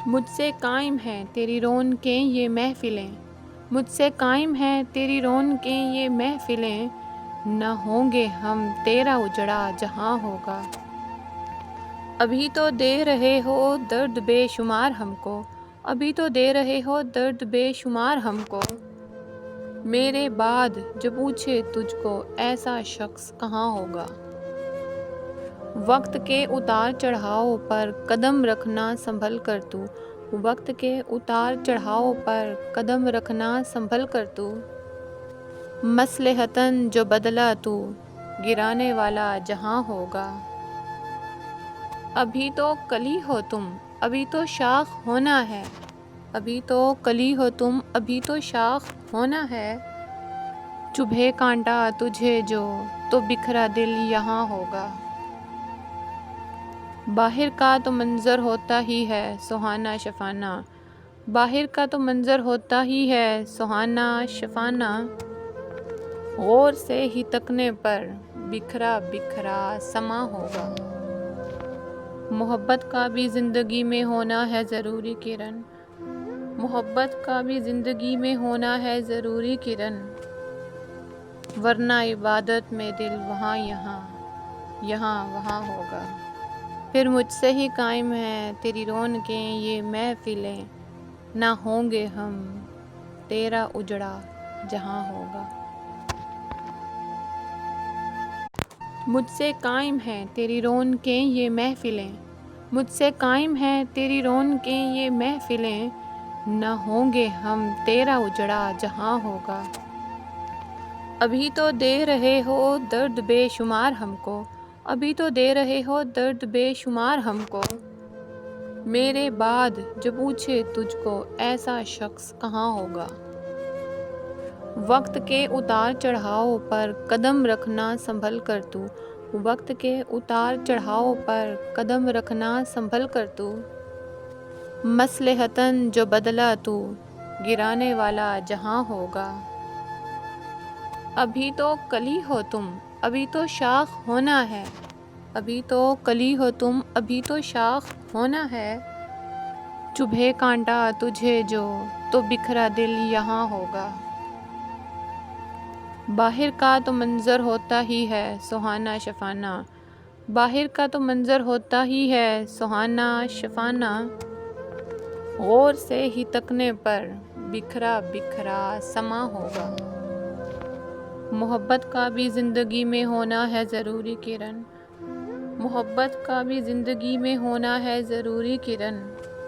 मुझसे कायम है तेरी रौनकें ये महफ़िलें, मुझसे कायम है तेरी रौनकें ये महफ़िलें, न होंगे हम तेरा उजड़ा जहाँ होगा। अभी तो दे रहे हो दर्द बेशुमार हमको, अभी तो दे रहे हो दर्द बेशुमार हमको। मेरे बाद जो पूछे तुझको ऐसा शख्स कहाँ होगा। वक्त के उतार चढ़ाव पर कदम रखना संभल कर तू, वक्त के उतार चढ़ाव पर कदम रखना संभल कर तू। मसलहतन जो बदला तू, गिराने वाला जहाँ होगा। अभी तो कली हो तुम, अभी तो शाख होना है, अभी तो कली हो तुम, अभी तो शाख होना है। चुभे कांटा तुझे जो, तो बिखरा दिल यहाँ होगा। बाहर का तो मंज़र होता ही है सुहाना शफ़ाना, बाहर का तो मंज़र होता ही है सुहाना शफ़ाना। गौर से ही तकने पर बिखरा बिखरा समा होगा। मोहब्बत का भी ज़िंदगी में होना है ज़रूरी किरण, मोहब्बत का भी ज़िंदगी में होना है ज़रूरी किरण। वरना इबादत में दिल वहाँ यहाँ, यहाँ वहाँ होगा। फिर मुझसे ही कायम है तेरी रौनकें ये महफ़िलें, ना होंगे हम तेरा उजड़ा जहाँ होगा। मुझसे कायम है तेरी रौनकें ये महफ़िलें, मुझसे कायम है तेरी रौनकें ये महफ़िलें, ना होंगे हम तेरा उजड़ा जहाँ होगा। अभी तो दे रहे हो दर्द बेशुमार हमको, अभी तो दे रहे हो दर्द बेशुमार हमको। मेरे बाद जो पूछे तुझको ऐसा शख्स कहाँ होगा। वक्त के उतार चढ़ाव पर कदम रखना संभल कर तू, वक्त के उतार चढ़ाव पर कदम रखना संभल कर तू। मसलहतन जो बदला तू, गिराने वाला जहाँ होगा। अभी तो कली हो तुम, अभी तो शाख होना है, अभी तो कली हो तुम, अभी तो शाख होना है। चुभे कांटा तुझे जो, तो बिखरा दिल यहाँ होगा। बाहर का तो मंज़र होता ही है सुहाना शफ़ाना, बाहर का तो मंज़र होता ही है सुहाना शफ़ाना। गौर से ही तकने पर बिखरा बिखरा समा होगा। मोहब्बत का भी ज़िंदगी में होना है ज़रूरी किरण, मोहब्बत का भी ज़िंदगी में होना है ज़रूरी किरण।